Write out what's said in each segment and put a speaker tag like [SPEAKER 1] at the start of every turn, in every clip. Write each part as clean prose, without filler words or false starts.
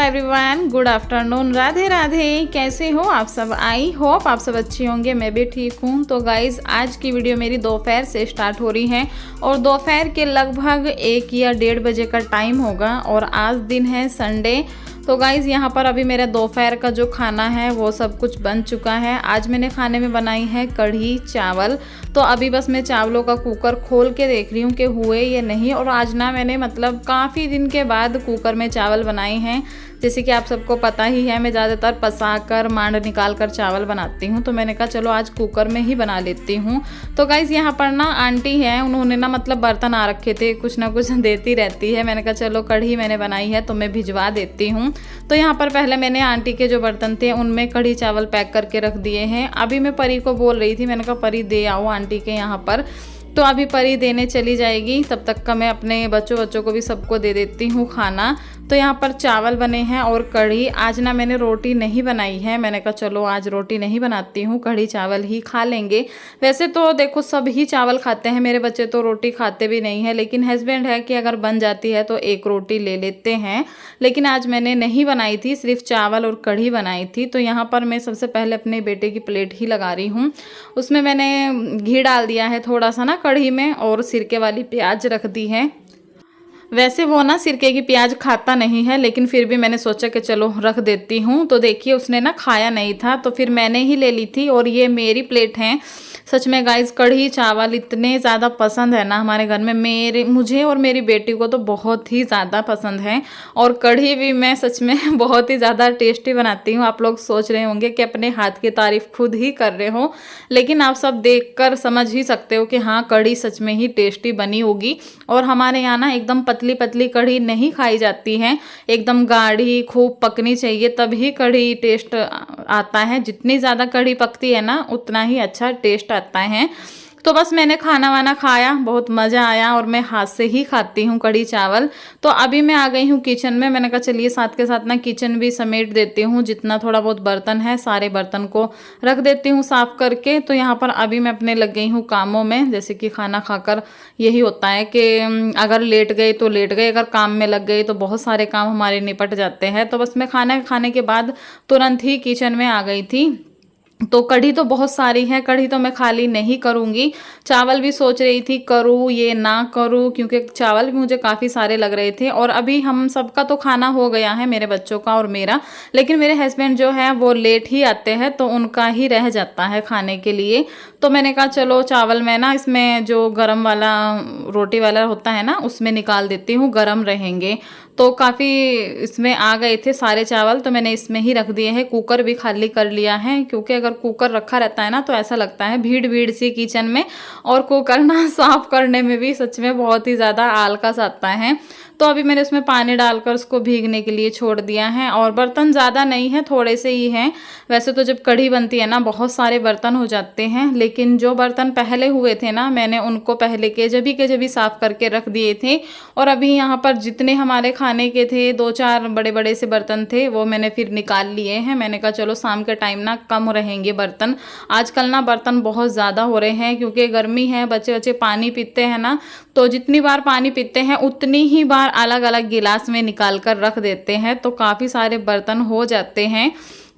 [SPEAKER 1] Everyone, good afternoon, Radhe Radhe. कैसे हो आप सब? आई होप आप सब अच्छी होंगे, मैं भी ठीक हूँ। तो गाइज़, आज की वीडियो मेरी दोपहर से स्टार्ट हो रही है और दोपहर के लगभग 1 या 1:30 बजे का टाइम होगा और आज दिन है संडे। तो गाइज़, यहाँ पर अभी मेरा दोपहर का जो खाना है वो सब कुछ बन चुका है। आज मैंने खाने में बनाई है कढ़ी चावल। तो अभी बस मैं चावलों का कुकर खोल के देख रही हूँ कि हुए या नहीं। और आज ना मैंने मतलब काफ़ी दिन के बाद कुकर में चावल बनाए हैं। जैसे कि आप सबको पता ही है, मैं ज़्यादातर पसाकर मांड निकाल कर चावल बनाती हूँ। तो मैंने कहा चलो आज कुकर में ही बना लेती हूँ। तो गाइज़, यहाँ पर ना आंटी हैं, उन्होंने ना मतलब बर्तन आ रखे थे, कुछ ना कुछ देती रहती है। मैंने कहा चलो कढ़ी मैंने बनाई है तो मैं भिजवा देती हूँ। तो यहाँ पर पहले मैंने आंटी के जो बर्तन थे उनमें कढ़ी चावल पैक करके रख दिए हैं। अभी मैं परी को बोल रही थी, मैंने कहा परी दे आओ आंटी के यहाँ पर। तो अभी परी देने चली जाएगी, तब तक का मैं अपने बच्चों को भी सबको दे देती हूँ खाना। तो यहाँ पर चावल बने हैं और कढ़ी। आज ना मैंने रोटी नहीं बनाई है, मैंने कहा चलो आज रोटी नहीं बनाती हूँ, कढ़ी चावल ही खा लेंगे। वैसे तो देखो सब ही चावल खाते हैं, मेरे बच्चे तो रोटी खाते भी नहीं है, लेकिन हस्बैंड है कि अगर बन जाती है तो एक रोटी ले लेते हैं। लेकिन आज मैंने नहीं बनाई थी, सिर्फ चावल और कढ़ी बनाई थी। तो यहाँ पर मैं सबसे पहले अपने बेटे की प्लेट ही लगा रही हूँ। उसमें मैंने घी डाल दिया है थोड़ा सा ना कढ़ी में, और सिरके वाली प्याज रख दी है। वैसे वो ना सिरके की प्याज खाता नहीं है, लेकिन फिर भी मैंने सोचा कि चलो रख देती हूँ। तो देखिए उसने ना खाया नहीं था तो फिर मैंने ही ले ली थी और ये मेरी प्लेट है। सच में गाइस, कढ़ी चावल इतने ज़्यादा पसंद है ना हमारे घर में, मुझे और मेरी बेटी को तो बहुत ही ज़्यादा पसंद है। और कढ़ी भी मैं सच में बहुत ही ज़्यादा टेस्टी बनाती हूँ। आप लोग सोच रहे होंगे कि अपने हाथ की तारीफ़ खुद ही कर रहे हो, लेकिन आप सब देखकर समझ ही सकते हो कि हाँ, कढ़ी सच में ही टेस्टी बनी होगी। और हमारे यहाँ ना एकदम पतली पतली कढ़ी नहीं खाई जाती है, एकदम गाढ़ी खूब पकनी चाहिए तभी कढ़ी टेस्ट आता है। जितनी ज़्यादा कढ़ी पकती है ना उतना ही अच्छा टेस्ट आता है। तो बस मैंने खाना वाना खाया, बहुत मज़ा आया और मैं हाथ से ही खाती हूँ कढ़ी चावल। तो अभी मैं आ गई हूँ किचन में। मैंने कहा चलिए साथ के साथ ना किचन भी समेट देती हूँ, जितना थोड़ा बहुत बर्तन है सारे बर्तन को रख देती हूँ साफ़ करके। तो यहाँ पर अभी मैं अपने लग गई हूँ कामों में। जैसे कि खाना खाकर यही होता है कि अगर लेट गए तो लेट गए, अगर काम में लग गए तो बहुत सारे काम हमारे निपट जाते हैं। तो बस मैं खाना खाने के बाद तुरंत ही किचन में आ गई थी। तो कढ़ी तो बहुत सारी है, कढ़ी तो मैं खाली नहीं करूँगी। चावल भी सोच रही थी करूँ ये ना करूँ, क्योंकि चावल भी मुझे काफ़ी सारे लग रहे थे। और अभी हम सबका तो खाना हो गया है, मेरे बच्चों का और मेरा, लेकिन मेरे हस्बैंड जो है वो लेट ही आते हैं तो उनका ही रह जाता है खाने के लिए। तो मैंने कहा चलो चावल मैं ना इसमें जो गरम वाला रोटी वाला होता है ना उसमें निकाल देती हूँ, गरम रहेंगे। तो काफ़ी इसमें आ गए थे सारे चावल, तो मैंने इसमें ही रख दिए हैं। कुकर भी खाली कर लिया है, क्योंकि अगर कुकर रखा रहता है ना तो ऐसा लगता है भीड़ भीड़ सी किचन में, और कुकर ना साफ़ करने में भी सच में बहुत ही ज़्यादा आलस आता है। तो अभी मैंने उसमें पानी डालकर उसको भीगने के लिए छोड़ दिया है। और बर्तन ज़्यादा नहीं है, थोड़े से ही हैं। वैसे तो जब कढ़ी बनती है ना बहुत सारे बर्तन हो जाते हैं, लेकिन जो बर्तन पहले हुए थे ना मैंने उनको पहले के जभी साफ़ करके रख दिए थे। और अभी यहाँ पर जितने हमारे खाने के थे 2-4 बड़े बड़े से बर्तन थे वो मैंने फिर निकाल लिए हैं। मैंने कहा चलो शाम के टाइम ना कम रहेंगे बर्तन। आजकल ना बर्तन बहुत ज़्यादा हो रहे हैं, क्योंकि गर्मी है, बच्चे पानी पीते हैं ना, तो जितनी बार पानी पीते हैं उतनी ही बार अलग अलग गिलास में निकाल कर रख देते हैं, तो काफ़ी सारे बर्तन हो जाते हैं।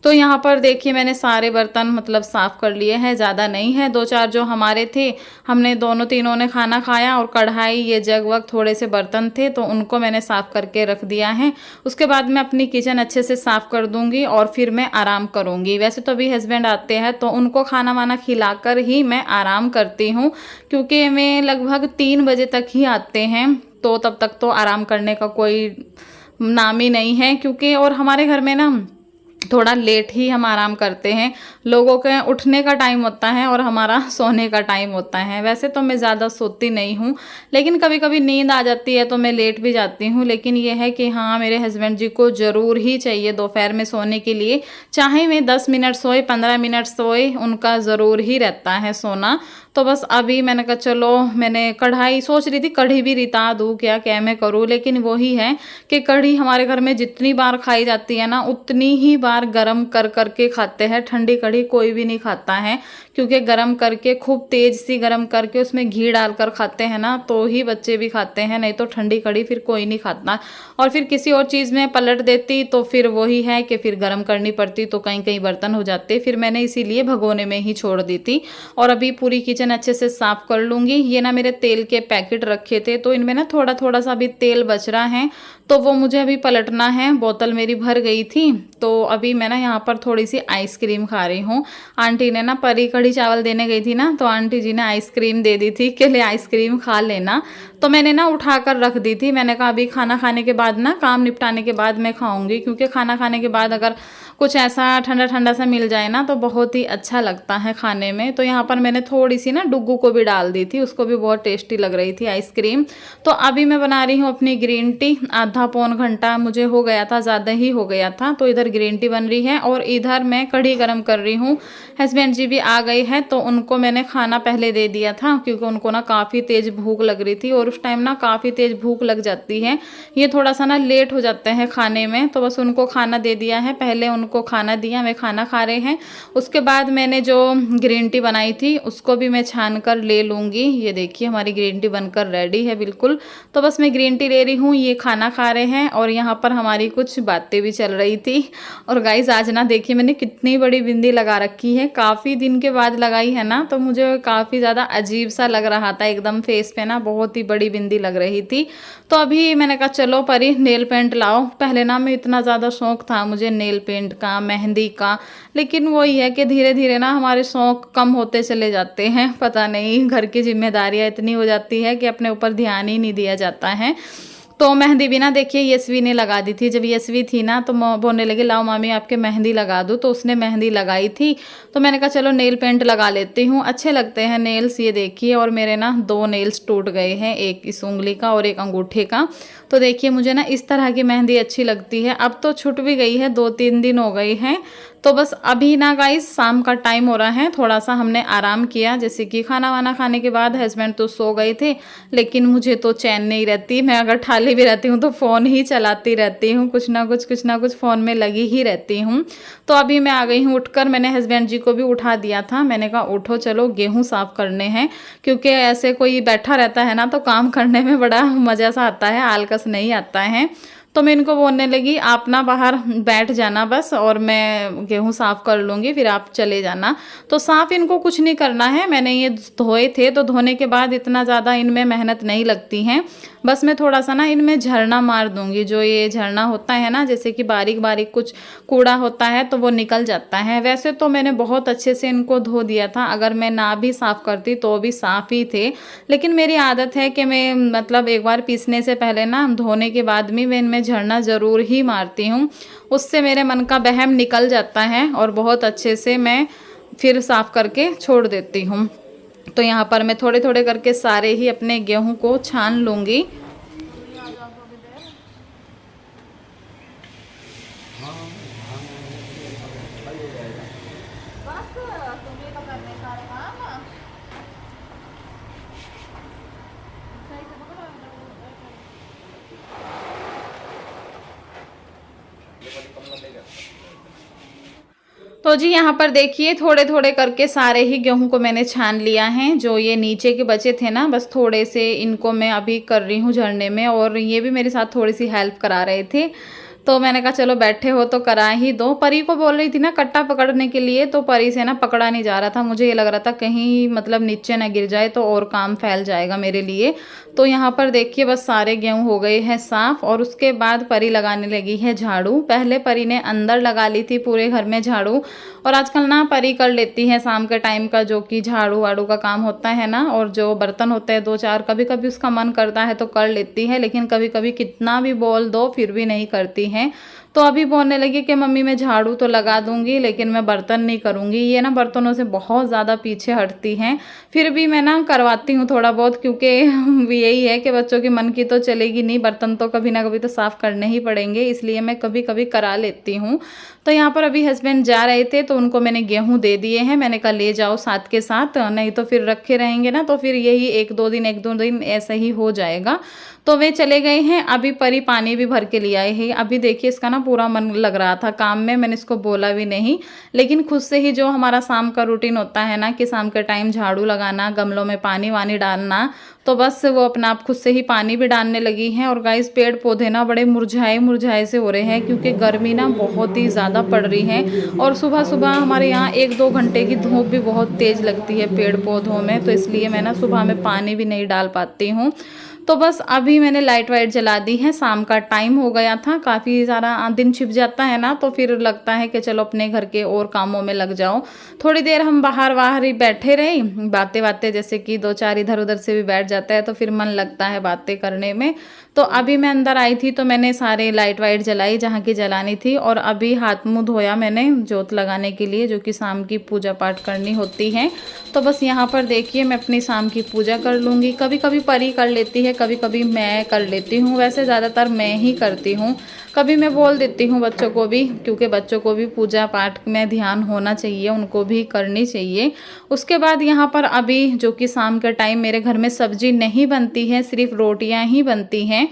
[SPEAKER 1] तो यहाँ पर देखिए मैंने सारे बर्तन मतलब साफ़ कर लिए हैं, ज़्यादा नहीं है, 2-4 जो हमारे थे, हमने दोनों तीनों ने खाना खाया। और कढ़ाई ये जग वग थोड़े से बर्तन थे तो उनको मैंने साफ़ करके रख दिया है। उसके बाद मैं अपनी किचन अच्छे से साफ़ कर दूँगी और फिर मैं आराम करूँगी। वैसे तो अभी हस्बैंड आते हैं तो उनको खाना वाना खिलाकर ही मैं आराम करती हूँ, क्योंकि मैं लगभग 3 बजे तक ही आते हैं, तो तब तक तो आराम करने का कोई नाम ही नहीं है। क्योंकि और हमारे घर में ना थोड़ा लेट ही हम आराम करते हैं, लोगों के उठने का टाइम होता है और हमारा सोने का टाइम होता है। वैसे तो मैं ज़्यादा सोती नहीं हूँ, लेकिन कभी कभी नींद आ जाती है तो मैं लेट भी जाती हूँ। लेकिन ये है कि हाँ, मेरे हस्बैंड जी को ज़रूर ही चाहिए दोपहर में सोने के लिए, चाहे मैं 10 मिनट सोए 15 मिनट सोए, उनका ज़रूर ही रहता है सोना। तो बस अभी मैंने कहा चलो, मैंने कढ़ाई सोच रही थी कढ़ी भी रिता दूँ क्या मैं करूँ, लेकिन वही है कि कढ़ी हमारे घर में जितनी बार खाई जाती है ना उतनी ही बार बार गरम कर करके खाते हैं, ठंडी कढ़ी कोई भी नहीं खाता है, क्योंकि गरम करके खूब तेज़ सी गरम करके उसमें घी डालकर खाते हैं ना, तो ही बच्चे भी खाते हैं, नहीं तो ठंडी कढ़ी फिर कोई नहीं खाता। और फिर किसी और चीज़ में पलट देती तो फिर वही है कि फिर गरम करनी पड़ती, तो कहीं कहीं बर्तन हो जाते, फिर मैंने इसीलिए भगोने में ही छोड़ दी थी। और अभी पूरी किचन अच्छे से साफ़ कर लूँगी। ये ना मेरे तेल के पैकेट रखे थे, तो इनमें ना थोड़ा थोड़ा सा अभी तेल बच रहा है, तो वो मुझे अभी पलटना है। बोतल मेरी भर गई थी, तो अभी मैं ना यहाँ पर थोड़ी सी आइसक्रीम खा रही हूँ। आंटी ने ना परी कढ़ी चावल देने गई थी ना, तो आंटी जी ने आइसक्रीम दे दी थी कि ले आइसक्रीम खा लेना, तो मैंने ना उठा कर रख दी थी। मैंने कहा अभी खाना खाने के बाद ना, काम निपटाने के बाद मैं खाऊंगी, क्योंकि खाना खाने के बाद अगर कुछ ऐसा ठंडा ठंडा सा मिल जाए ना तो बहुत ही अच्छा लगता है खाने में। तो यहाँ पर मैंने थोड़ी सी ना डुग्गू को भी डाल दी थी, उसको भी बहुत टेस्टी लग रही थी आइसक्रीम। तो अभी मैं बना रही हूँ अपनी ग्रीन टी। आधा पौन घंटा मुझे हो गया था, ज़्यादा ही हो गया था। तो इधर ग्रीन टी बन रही है और इधर मैं कढ़ी गर्म कर रही हूँ। हस्बैंड जी भी आ गए हैं, तो उनको मैंने खाना पहले दे दिया था, क्योंकि उनको ना काफ़ी तेज़ भूख लग रही थी, और उस टाइम ना काफ़ी तेज़ भूख लग जाती है। ये थोड़ा सा ना लेट हो जाते हैं खाने में, तो बस उनको खाना दे दिया है। पहले उनको खाना दिया, वे खाना खा रहे हैं। उसके बाद मैंने जो ग्रीन टी बनाई थी उसको भी मैं छान कर ले लूँगी। ये देखिए हमारी ग्रीन टी बनकर रेडी है बिल्कुल। तो बस मैं ग्रीन टी ले रही हूँ, ये खाना खा रहे हैं, और यहाँ पर हमारी कुछ बातें भी चल रही थी। और गाइस आज ना देखिए मैंने कितनी बड़ी बिंदी लगा रखी है, काफ़ी दिन के बाद लगाई है ना, तो मुझे काफ़ी ज़्यादा अजीब सा लग रहा था एकदम फेस पे ना, बहुत ही बड़ी बिंदी लग रही थी। तो अभी मैंने कहा चलो परी नेल पेंट लाओ। पहले ना मैं इतना ज़्यादा शौक था मुझे नेल पेंट का, मेहंदी का, लेकिन वही है कि धीरे धीरे ना हमारे शौक कम होते चले जाते हैं। पता नहीं घर की जिम्मेदारियाँ इतनी हो जाती है कि अपने ऊपर ध्यान ही नहीं दिया जाता है। तो मेहंदी भी ना देखिए यशवी ने लगा दी थी। जब यशवी थी ना तो बोलने लगी लाओ मामी आपके मेहंदी लगा दूँ, तो उसने मेहंदी लगाई थी। तो मैंने कहा चलो नेल पेंट लगा लेती हूँ, अच्छे लगते हैं नेल्स। ये देखिए, और मेरे ना 2 नेल्स टूट गए हैं, एक इस उंगली का और एक अंगूठे का। तो देखिए मुझे ना इस तरह की मेहंदी अच्छी लगती है। अब तो छूट भी गई है, 2-3 दिन हो गए हैं। तो बस अभी ना गाइस शाम का टाइम हो रहा है, थोड़ा सा हमने आराम किया, जैसे कि खाना वाना खाने के बाद हस्बैंड तो सो गए थे, लेकिन मुझे तो चैन नहीं रहती। मैं अगर ठाली भी रहती हूँ तो फ़ोन ही चलाती रहती हूँ, कुछ ना कुछ फ़ोन में लगी ही रहती हूँ। तो अभी मैं आ गई हूँ उठकर, मैंने हस्बैंड जी को भी उठा दिया था। मैंने कहा उठो चलो गेहूँ साफ़ करने हैं, क्योंकि ऐसे कोई बैठा रहता है ना तो काम करने में बड़ा मज़ा सा आता है, आलकस नहीं आता है। तो मैं इनको बोलने लगी आप ना बाहर बैठ जाना बस, और मैं गेहूँ साफ़ कर लूँगी, फिर आप चले जाना। तो साफ़ इनको कुछ नहीं करना है, मैंने ये धोए थे, तो धोने के बाद इतना ज़्यादा इनमें मेहनत नहीं लगती है। बस मैं थोड़ा सा ना इनमें झरना मार दूँगी, जो ये झरना होता है ना, जैसे कि बारीक बारीक कुछ कूड़ा होता है तो वो निकल जाता है। वैसे तो मैंने बहुत अच्छे से इनको धो दिया था, अगर मैं ना भी साफ़ करती तो भी साफ़ ही थे, लेकिन मेरी आदत है कि मैं मतलब एक बार पीसने से पहले ना धोने के बाद भी मैं इनमें झरना ज़रूर ही मारती हूँ। उससे मेरे मन का बहम निकल जाता है और बहुत अच्छे से मैं फिर साफ़ करके छोड़ देती हूँ। तो यहाँ पर मैं थोड़े थोड़े करके सारे ही अपने गेहूँ को छान लूँगी। तो जी यहाँ पर देखिए थोड़े थोड़े करके सारे ही गेहूं को मैंने छान लिया है। जो ये नीचे के बचे थे ना, बस थोड़े से इनको मैं अभी कर रही हूँ झरने में, और ये भी मेरे साथ थोड़ी सी हेल्प करा रहे थे। तो मैंने कहा चलो बैठे हो तो करा ही दो। परी को बोल रही थी ना कट्टा पकड़ने के लिए, तो परी से ना पकड़ा नहीं जा रहा था। मुझे ये लग रहा था कहीं मतलब नीचे ना गिर जाए तो और काम फैल जाएगा मेरे लिए। तो यहाँ पर देखिए बस सारे गेहूँ हो गए हैं साफ़, और उसके बाद परी लगाने लगी है झाड़ू। पहले परी ने अंदर लगा ली थी पूरे घर में झाड़ू, और आजकल ना परी कर लेती है शाम के टाइम का जो कि झाड़ू वाड़ू का काम होता है ना, और जो बर्तन होते हैं 2-4, कभी कभी उसका मन करता है तो कर लेती है, लेकिन कभी कभी कितना भी बोल दो फिर भी नहीं करती हैं। तो अभी बोलने लगी कि मम्मी मैं झाड़ू तो लगा दूंगी लेकिन मैं बर्तन नहीं करूंगी। ये ना बर्तनों से बहुत ज़्यादा पीछे हटती हैं, फिर भी मैं ना करवाती हूँ थोड़ा बहुत, क्योंकि यही है कि बच्चों की मन की तो चलेगी नहीं, बर्तन तो कभी ना कभी तो साफ़ करने ही पड़ेंगे, इसलिए मैं कभी कभी करा लेती हूँ। तो यहाँ पर अभी हस्बैंड जा रहे थे तो उनको मैंने गेहूँ दे दिए हैं। मैंने कहा ले जाओ साथ के साथ, नहीं तो फिर रखे रहेंगे ना तो फिर यही 1-2 दिन ऐसा ही हो जाएगा। तो वे चले गए हैं। अभी परी पानी भी भर के ले आए हैं। अभी देखिए इसका ना पूरा मन लग रहा था काम में, मैंने इसको बोला भी नहीं। लेकिन खुद से ही जो हमारा शाम का रूटीन होता है ना कि शाम के टाइम झाड़ू लगाना, गमलों में पानी वानी डालना, तो बस वो अपना आप खुद से ही पानी भी डालने लगी हैं। और गाइस पेड़ पौधे ना बड़े मुरझाए मुरझाए से हो रहे हैं क्योंकि गर्मी ना बहुत ही ज़्यादा पड़ रही है। और सुबह सुबह हमारे यहाँ 1-2 घंटे की धूप भी बहुत तेज़ लगती है पेड़ पौधों में, तो इसलिए मैं ना सुबह में पानी भी नहीं डाल पाती हूँ। तो बस अभी मैंने लाइट वाइट जला दी है, शाम का टाइम हो गया था, काफ़ी ज़्यादा दिन छिप जाता है ना, तो फिर लगता है कि चलो अपने घर के और कामों में लग जाओ। थोड़ी देर हम बाहर ही बैठे रहे, बातें बातें जैसे कि 2-4 इधर उधर से भी बैठ जाता है तो फिर मन लगता है बातें करने में। तो अभी मैं अंदर आई थी तो मैंने सारे लाइट वाइट जलाई जहाँ की जलानी थी, और अभी हाथ मुँह धोया मैंने जोत लगाने के लिए, जो कि शाम की पूजा पाठ करनी होती है। तो बस यहाँ पर देखिए मैं अपनी शाम की पूजा कर लूँगी। कभी कभी परी कर लेती है, कभी कभी मैं कर लेती हूँ, वैसे ज़्यादातर मैं ही करती हूँ। कभी मैं बोल देती हूँ बच्चों को भी, क्योंकि बच्चों को भी पूजा पाठ में ध्यान होना चाहिए, उनको भी करनी चाहिए। उसके बाद यहाँ पर अभी जो कि शाम के टाइम मेरे घर में सब्जी नहीं बनती है, सिर्फ रोटियाँ ही बनती हैं।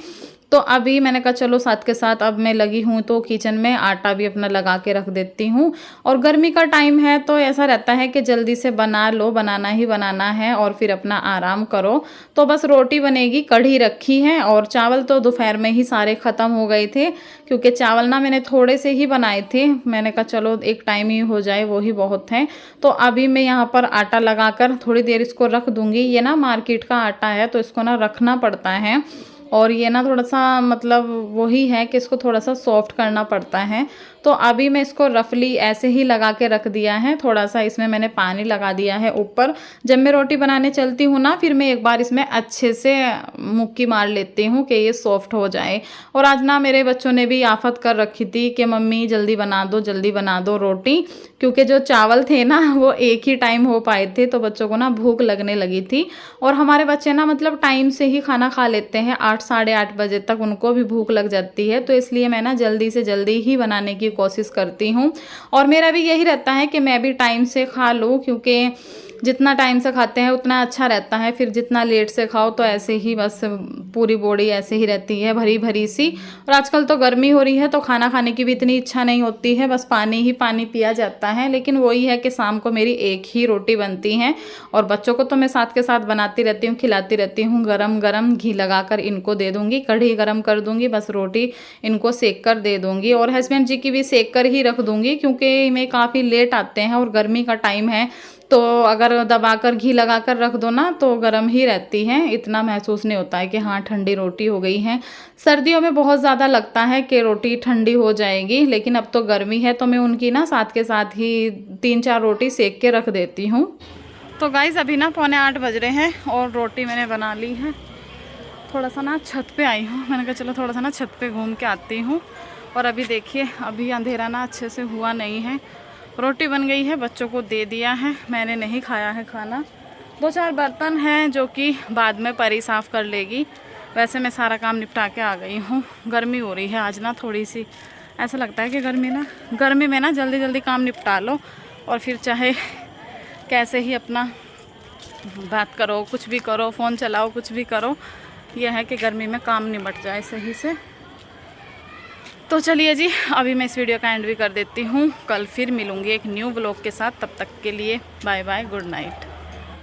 [SPEAKER 1] तो अभी मैंने कहा चलो साथ के साथ अब मैं लगी हूँ तो किचन में आटा भी अपना लगा के रख देती हूँ। और गर्मी का टाइम है तो ऐसा रहता है कि जल्दी से बना लो, बनाना ही बनाना है और फिर अपना आराम करो। तो बस रोटी बनेगी, कढ़ी रखी है, और चावल तो दोपहर में ही सारे ख़त्म हो गए थे क्योंकि चावल ना मैंने थोड़े से ही बनाए थे। मैंने कहा चलो एक टाइम ही हो जाए, वो ही बहुत है। तो अभी मैं यहाँ पर आटा लगा कर थोड़ी देर इसको रख दूँगी। ये ना मार्केट का आटा है तो इसको ना रखना पड़ता है, और ये ना थोड़ा सा मतलब वही है कि इसको थोड़ा सा सॉफ्ट करना पड़ता है। तो अभी मैं इसको रफली ऐसे ही लगा के रख दिया है, थोड़ा सा इसमें मैंने पानी लगा दिया है ऊपर। जब मैं रोटी बनाने चलती हूँ ना फिर मैं एक बार इसमें अच्छे से मुक्की मार लेती हूँ कि ये सॉफ्ट हो जाए। और आज ना मेरे बच्चों ने भी आफत कर रखी थी कि मम्मी जल्दी बना दो रोटी, क्योंकि जो चावल थे ना वो एक ही टाइम हो पाए थे तो बच्चों को ना भूख लगने लगी थी। और हमारे बच्चे ना मतलब टाइम से ही खाना खा लेते हैं, 8-8:30 बजे तक उनको भी भूख लग जाती है, तो इसलिए मैं ना जल्दी से जल्दी ही बनाने की कोशिश करती हूँ। और मेरा भी यही रहता है कि मैं भी टाइम से खा लूँ, क्योंकि जितना टाइम से खाते हैं उतना अच्छा रहता है। फिर जितना लेट से खाओ तो ऐसे ही बस पूरी बॉडी ऐसे ही रहती है भरी भरी सी। और आजकल तो गर्मी हो रही है तो खाना खाने की भी इतनी इच्छा नहीं होती है, बस पानी ही पानी पिया जाता है। लेकिन वही है कि शाम को मेरी एक ही रोटी बनती है, और बच्चों को तो मैं साथ के साथ बनाती रहती हूँ, खिलाती रहती हूँ। गरम गरम घी लगाकर इनको दे दूँगी, कढ़ी गरम कर दूँगी, बस रोटी इनको सेक कर दे दूँगी। और हस्बैंड जी की भी सेक कर ही रख दूँगी, क्योंकि मैं काफ़ी लेट आते हैं और गर्मी का टाइम है, तो अगर दबाकर घी लगाकर रख दो ना तो गर्म ही रहती हैं, इतना महसूस नहीं होता है कि हाँ ठंडी रोटी हो गई है। सर्दियों में बहुत ज़्यादा लगता है कि रोटी ठंडी हो जाएगी, लेकिन अब तो गर्मी है तो मैं उनकी ना साथ के साथ ही 3-4 रोटी सेक के रख देती हूँ। तो गाइस अभी ना 7:45 बज रहे हैं और रोटी मैंने बना ली है। थोड़ा सा ना छत पे आई हूँ, मैंने कहा चलो थोड़ा सा ना छत पे घूम के आती हूँ। और अभी देखिए अभी अंधेरा ना अच्छे से हुआ नहीं है, रोटी बन गई है, बच्चों को दे दिया है, मैंने नहीं खाया है खाना। 2-4 बर्तन हैं जो कि बाद में परी साफ़ कर लेगी, वैसे मैं सारा काम निपटा के आ गई हूँ। गर्मी हो रही है आज ना थोड़ी सी, ऐसा लगता है कि गर्मी में ना जल्दी जल्दी काम निपटा लो, और फिर चाहे कैसे ही अपना बात करो, कुछ भी करो, फ़ोन चलाओ, कुछ भी करो, यह है कि गर्मी में काम निपट जाए सही से। तो चलिए जी अभी मैं इस वीडियो का एंड भी कर देती हूँ, कल फिर मिलूँगी एक न्यू व्लॉग के साथ। तब तक के लिए बाय बाय, गुड नाइट।